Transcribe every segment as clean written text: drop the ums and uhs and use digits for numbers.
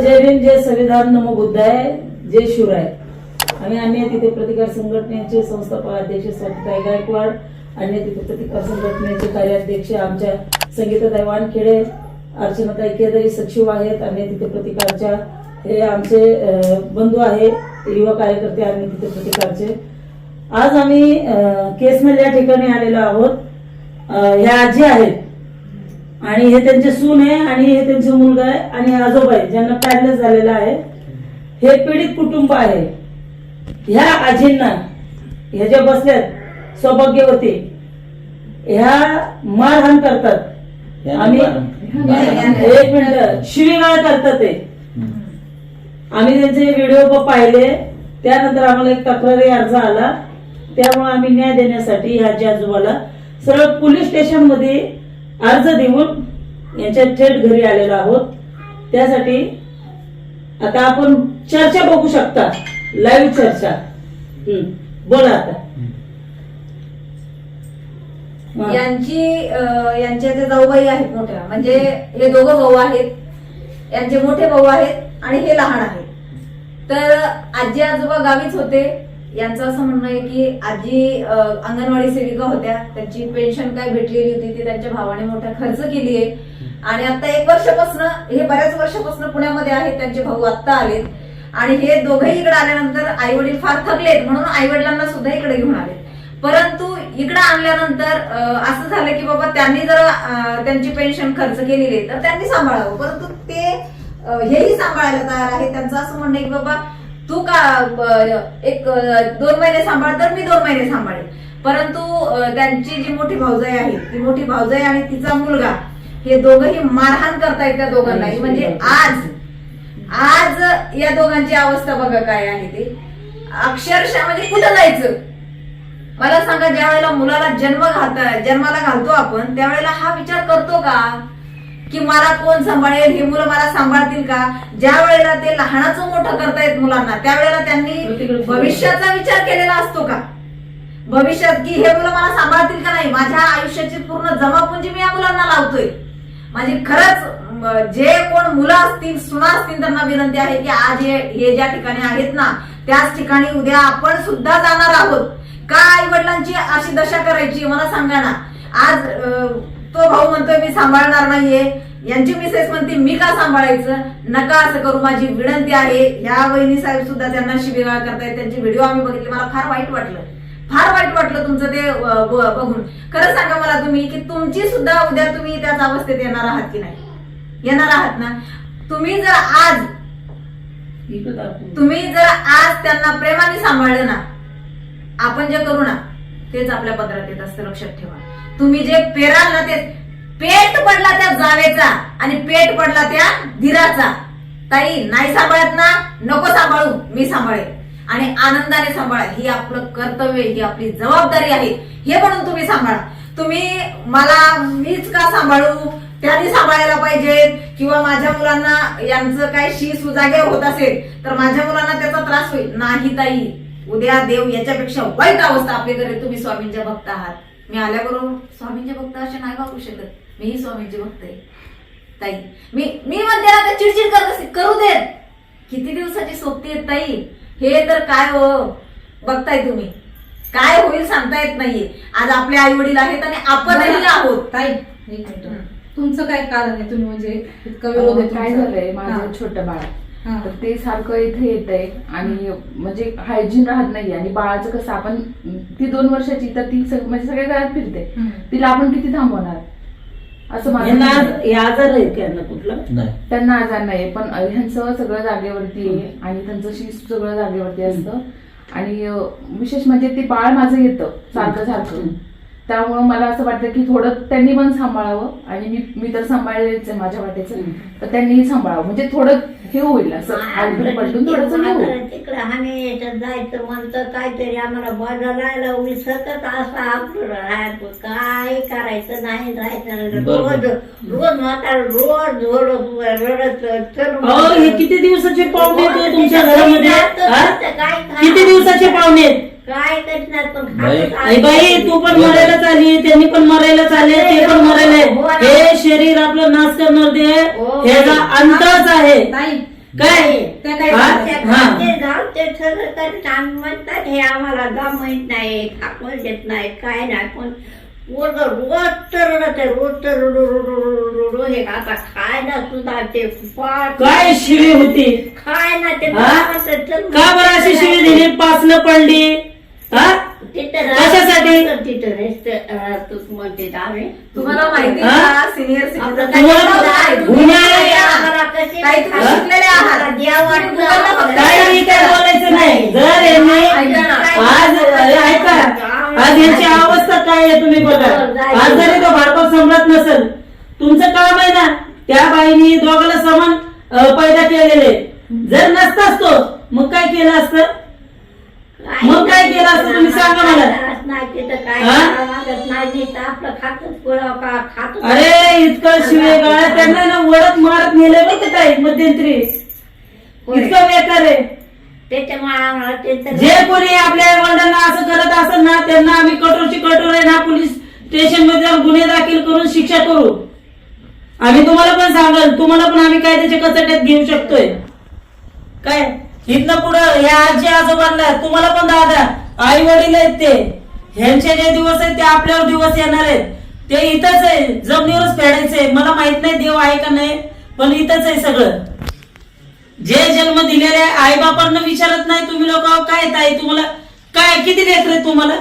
जय भीम, जय संविधान, नमो बुद्धाय, जय शिवराय. आम्ही अन्य तिथे प्रतिकार संघटनेचे संस्थापक अध्यक्ष स्वातीताई गायकवाड, अन्य तिथे प्रतिकार संघटनेचे कार्याध्यक्ष आमच्या संगीताताई वानखेडे, अर्चनाताई केदारी सचिव आहेत. अन्य तिथे प्रतिकारच्या हे आमचे बंधू आहे, युवा कार्यकर्ते अन्य तिथे प्रतिकारचे. आज आम्ही केसमेल या ठिकाणी आलेलो आहोत. ह्या आजी आहेत आणि हे त्यांचे सून आहे आणि हे त्यांचे मुलगा आहे आणि आजोबा आहे ज्यांना पॅरलाइज झालेला आहे. हे पीडित कुटुंब आहे. ह्या आजींना ह्या ज्या बसल्यात सौभाग्यवती ह्या मारहाण करतात. आम्ही एक मिनिट शिवीगाळ करतात ते. आम्ही त्यांचे व्हिडिओ पाहिले, त्यानंतर आम्हाला एक तक्रारी अर्ज आला. त्यामुळे आम्ही न्याय देण्यासाठी ह्या आजोबाला सरळ पोलीस स्टेशन मध्ये अर्ज देऊन यांच्या थेट घरी आलेलो आहोत. त्यासाठी आता आपण चर्चा बघू शकता, लाईव्ह चर्चा. बोला आता. यांच्या जे जाऊबाई आहेत मोठ्या, म्हणजे हे दोघं भाऊ आहेत. यांचे मोठे भाऊ आहेत आणि हे लहान आहेत. तर आजी आजोबा गावीच होते. यांचं असं म्हणणं आहे की आजी अंगणवाडी सेविका होत्या, त्यांची पेन्शन काय भेटलेली होती ती त्यांच्या भावाने मोठा खर्च केली आहे. आणि आता 1 वर्षापासून, हे बऱ्याच वर्षापासून पुण्यामध्ये आहेत. त्यांचे भाऊ आत्ता आलेत आणि हे दोघेही इकडे आल्यानंतर आई वडील फार थकलेत म्हणून आई वडिलांना सुद्धा इकडे घेऊन आले. परंतु इकडे आणल्यानंतर असं झालं की बाबा त्यांनी जर त्यांची पेन्शन खर्च केलेली आहे तर त्यांनी सांभाळावं, परंतु ते हेही सांभाळायला तयार आहे. त्यांचं असं म्हणणं आहे की बाबा तू का 1-2 महिने सांभाळ तर मी 2 महिने सांभाळेल. परंतु त्यांची जी मोठी भाऊजाई आहे, ती मोठी भाऊजाई आणि तिचा मुलगा हे दोघंही मारहाण करतायत त्या दोघांनाही. म्हणजे आज या दोघांची अवस्था बघा काय आहे ते. अक्षरशः म्हणजे कुठं जायचं मला सांगा. ज्या वेळेला मुलाला जन्माला घालतो आपण, त्यावेळेला हा विचार करतो का की मला कोण सांभाळेल, हे मुलं मला सांभाळतील का? ज्या वेळेला ते लहानाचं मोठं करतायत मुलांना, त्यावेळेला त्यांनी भविष्याचा विचार केलेला असतो का? भविष्यात की हे मुलं मला सांभाळतील का नाही? माझ्या आयुष्याची पूर्ण जमापुंजी मी या मुलांना लावतोय. म्हणजे खरंच जे कोण मुलं असतील, सुना असतील, त्यांना विनंती आहे की आज हे ज्या ठिकाणी आहेत ना, त्याच ठिकाणी उद्या आपण सुद्धा जाणार आहोत. का आई वडिलांची अशी दशा करायची मला सांगा ना. आज तो भाऊ म्हणतोय मी सांभाळणार नाहीये, यांची मिसेस म्हणते मी का सांभाळायचं. नका असं करू, माझी विनंती आहे. ह्या वहिनी साहेब सुद्धा त्यांना शिवीगाळ करतायत. त्यांचे व्हिडिओ आम्ही बघितले, मला फार वाईट वाटलं तुमचं ते बघून. खरं सांगा मला तुम्ही की तुमची सुद्धा उद्या तुम्ही त्याच अवस्थेत येणार आहात की नाही? येणार आहात ना. तुम्ही जर आज त्यांना प्रेमाने सांभाळलं ना, आपण जे करू ना तेच आपल्या पदरात येत असतं, लक्षात ठेवा. तुम्ही जे पेराल ना ते पेट पडला त्या जावेचा आणि पेट पडला त्या धीराचा. ताई नाही सांभाळत ना, नको सांभाळू, मी सांभाळेन आणि आनंदाने सांभाळा. ही आपलं कर्तव्य, ही आपली जबाबदारी आहे. हे म्हणून तुम्ही सांभाळा. तुम्ही मीच का सांभाळू, त्यांनी सांभाळायला पाहिजे, किंवा माझ्या मुलांना यांचं काय जागेवर होत असेल तर माझ्या मुलांना त्याचा त्रास होईल. नाही ताई, उद्या देव याच्यापेक्षा वाईट अवस्था आपल्या घरी. तुम्ही स्वामींच्या भक्त आहात. मी आल्याबरोबर स्वामींचे भक्त असे नाही वागू शकत. मीही स्वामींचे भक्त आहे ताई. मी म्हणते ना ते चिडचिड करू देत. किती दिवसाची सोबती आहेत ताई. हे तर काय हो बघताय तुम्ही, काय होईल सांगता येत नाहीये. आज आपले आई वडील आहेत आणि आपणही आहोत. ताई तुमचं काय कारण आहे? तुम्ही म्हणजे इतकं विरोध आहे. काय झालंय, माझं छोटं बाळ तर ते सारखं इथे येत आहे आणि म्हणजे हायजीन राहत नाही. आणि बाळाचं कसं, आपण ती 2 वर्षाची तर ती म्हणजे सगळ्या घरात फिरते, तिला आपण किती थांबवणार असं माझं. आजार आहे त्यांना कुठला? त्यांना आजार नाही, पण ह्यांचं सगळं जागेवरती आहे आणि त्यांचं शिस्त सगळं जागेवरती असतं. आणि विशेष म्हणजे ते बाळ माझं येतं सारखं. त्यामुळं मला असं वाटतं की थोडं त्यांनी पण सांभाळावं. आणि मी तर सांभाळलेच आहे माझ्या वाटेचं, तर त्यांनीही सांभाळावं. म्हणजे थोडं हे होईल, असं पलटून थोडंसं तिकडे आम्ही याच्यात जायचं म्हणतं काहीतरी आम्हाला बजायला विसरत असं आपलं राहायचं. काय करायचं नाही राहायचं. रोज रडत. हे किती दिवसाचे पाहुणे आहेत तुमच्या घरामध्ये? किती दिवसाचे पाहुणे आहेत? काय करणार पण बाई तू पण मरायलाच आली, त्यांनी पण मरायलाच आले, ते पण मरायला. हे शरीर आपलं नाश करणार ते ह्याचा अंतच आहे. काय त्या काय हा? करतात? ते गावचे सगळं करत आम्ही म्हणतात हे आम्हाला जमायत नाही ठाकून देत नाही काय नाही पण रोज तर रडते रोज तर रडू हे आता खायला सुद्धा ते काय शिवी होती खाय ना ते हा? का बरं अशी शिवी दिली पासनं पडली हा कशासाठी? तिथं म्हणते आम्ही तुम्हाला माहिती हा? का सिनियर आपलं सिटीजन गुन्हे आम्हाला कसे ताई, तुम्ही शिकलेले आहात. द्या वाटलं काही काय बोलायचं नाही जर यांनी ऐका ना. आज अरे ऐका आज यांची अवस्था काय आहे तुम्ही बघा आज जरी तो भारतात सम्राट नसेल तुमचं काम आहे ना त्या बाईनी दोघाला समान पैदा केलेले जर नसताच तो मग काय केलं असतं मग काय केलं असतं तुम्ही सांगा मला नाही तिथं काय हा? करावं लागत नाही तर आपलं खातच पुढं का खात अरे इतकं शिवेगाळ त्यांना ना वडत मारत नेले बघ काय मध्यंतरी इतकं बेकार आहे त्याच्यामुळे आम्हाला ते तर जे कोणी आपल्या वडिलांना असं करत असेल ना त्यांना आम्ही कठोरची कठोर आहे ना पोलीस स्टेशन मध्ये जाऊन गुन्हे दाखल करून शिक्षा करू आम्ही तुम्हाला पण सांगाल तुम्हाला पण आम्ही काय त्याच्या कचट्यात घेऊ शकतोय काय इथनं पुढं ह्या आजी आजोबांना तुम्हाला पण दादा आई वडील आहेत ते ह्यांचे जे दिवस आहेत ते आपल्यावर दिवस येणार आहेत ते इथंच आहे जमिनीवरच फेडायचंय मला माहित नाही देव आहे का नाही पण इथंच आहे सगळं जे जन्म दिलेले आई बापांना विचारत नाही तुम्ही लोक काय ताई तुम्हाला काय किती लेकर आहेत तुम्हाला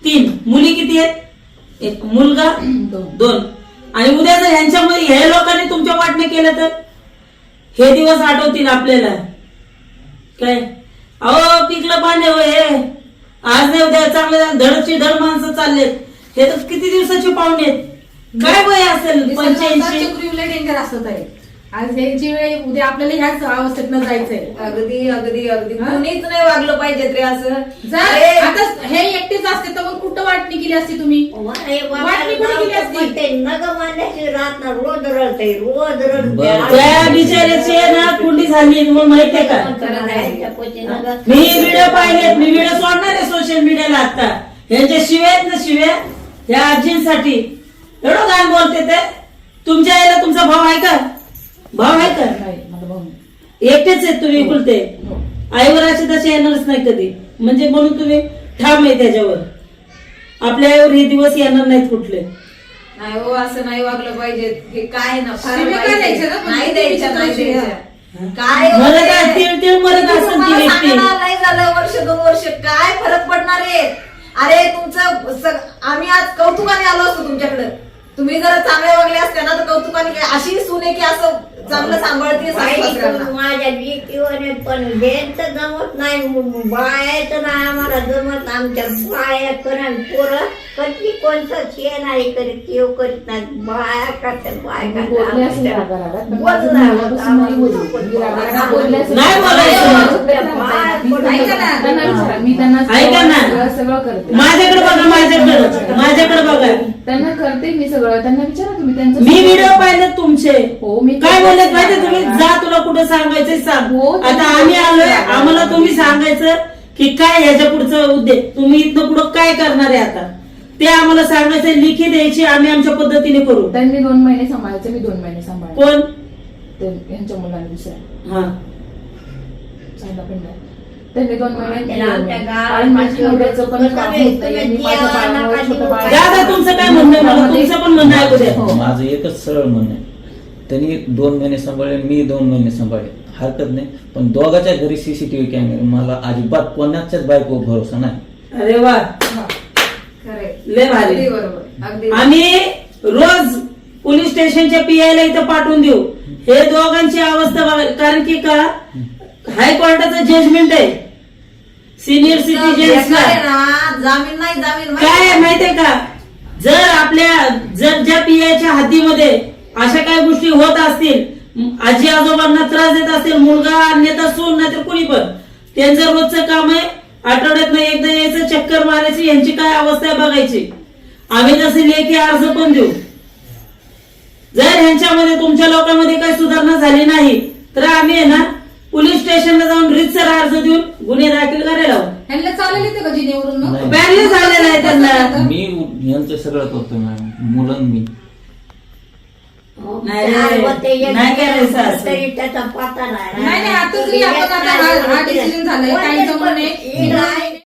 3 मुली किती आहेत एक मुलगा 2 आणि उद्या जर ह्यांच्यामध्ये हे लोकांनी तुमच्या वाटणे केलं तर हे दिवस आठवतील आपल्याला काय अहो पिकलं पाणी हो हे आज नाही उद्या चांगलं धडची धड माणसं चाललेत हे तर किती दिवसाचे पाहुणे आहेत काय वय असेल 85 चक्रीला डेंजर असत आहे आज ह्याची वेळ उद्या आपल्याला ह्याच अवस्थेतनं जायचंय अगदी अगदी अगदी कोणीच नाही वागलं पाहिजे रे असं जर अरे, आता हे एकटेच असते तर मग कुठं वाटणी केली असती तुम्ही वाटणी कुठे केली असती नग मांडायची रात ना रोज रडते रोज रडते त्या बिचाऱ्याची ना कुंडी झाली म्हणून माहितीये का मी व्हिडिओ पाहिलेत मी व्हिडिओ सोडणार आहे सोशल मीडियाला आता यांच्या शिव्या आहेत ना शिव्या या आजींसाठी एवढं काय बोलते ते तुमच्या आईला तुमचा भाऊ आहे का भाऊ आहे का नाही माझा भाऊ नाही. एकटेच आहेत तुम्ही कुलते आईवर असे तसे येणारच नाही कधी म्हणजे म्हणून तुम्ही ठाम आहे त्याच्यावर आपल्या आईवर हे दिवस येणार नाहीत कुठले नाही हो असं नाही वागलं पाहिजे हे काय ना फार शिव्या वाईट काय आहे. द्यायच्या ना? नाही द्यायच्या नाही शिव्या. द्यायच्या काय हो मरत ते? आहे, तिळ तिळ मरत तुम्ही असेल ती मला व्यक्ती सांगा ना, नाही झालं वर्ष 2 वर्ष काय फरक पडणार आहे अरे तुमचं आम्ही आज कौतुकाने आलो असतो तुमच्याकडे तुम्ही जर चांगले वागले असते ना तर कौतुकाने अशी सुने की असं चांगलं सांभाळते सासू-सासऱ्यांना. माझ्या जीवन पण हेच जमत नाही बायाचं नाही आम्हाला जमत आमच्या बाया करण पोरं कधी कोणतं हे नाही करीत केव करीत नाही बाया करतात मी बोलले असेल बाया रागारागात, पण माझं मुलापासून नाही बोलली. मी रागारागात बोलले असेल. नाही बोलायचं. ऐका ना, त्यांना विचारा. मी त्यांना ऐका ना. सगळं करते. माझ्याकडे बघा माझ्याकडे बघा त्यांना करते मी सगळं. त्यांना विचारा तुम्ही त्यांचं मी व्हिडिओ पाहिले तुमचे हो मी काय बोलत माहिती तुम्ही जा तुला कुठं सांगायचं सांग हो, आता आम्ही आलोय आम्हाला तुम्ही सांगायचं की काय ह्याच्या पुढचं उद्देश तुम्ही इथनं पुढं काय करणार आहे आता ते आम्हाला सांगायचं लिखी द्यायची आम्ही आमच्या पद्धतीने करू त्यांनी 2 महिने सांभाळायचे मी 2 महिने सांभाळले कोण ते यांच्या मुलांना दुसऱ्या हा चांगला पण नाही त्यांनी 2 महिने त्याला आमच्या गावात आणि माझ्या नवऱ्याचं पण काम होतं मी माझ्या बाळामुळे छोटं बाळ दादा तुमचं काय म्हणणं आहे मला तुमचं पण म्हणणं ऐकू द्या हो. माझं एकच सरळ म्हणणं आहे त्यांनी 2 महिने सांभाळले मी 2 महिने सांभाळले हरकत नाही पण दोघाच्या घरी सीसीटीव्ही कॅमेरे मला अजिबात कोणाच्याच बायको भरोसा नाही अरे वा खरंय. लय भारी अगदी बरोबर अगदी आम्ही रोज पोलीस स्टेशनच्या पीआयला इथं पाठवून देऊ हे दोघांची अवस्था बघा कारण की का हायकोर्टाचं जजमेंट आहे सिनियर सिटीजन्सला बेकार आहे ना जामीन नाही जामीन काय आहे माहितीये का जर ज्या पीआयच्या हद्दीमध्ये अशा काही गोष्टी होत असतील आजी आजोबांना त्रास देत असतील मुलगा अन्यथा सून नाही तर कुणी पण त्यांचं रोजचं काम आहे आठवड्यात एकदा यायचं चक्कर मारायची यांची काय अवस्था आहे बघायची आम्ही तसे लेखी अर्ज पण देऊ जर ह्यांच्यामध्ये तुमच्या लोकांमध्ये काही सुधारणा झाली नाही तर आम्ही आहे ना पोलीस स्टेशनला जाऊन रितसर अर्ज देऊन गुन्हे दाखल करायला लावू ह्यांना चालेल येते का जिनेवरून नाही. पॅरली झालेला आहे त्यांना मी यांचं सगळं करतो मॅडम मुलं मी नाही रे, नाही करायचं असं. तरी त्याचा पत्ता नाही नाही आता जरी आपण आता हा डिसिजन झालाय काही जमून नाही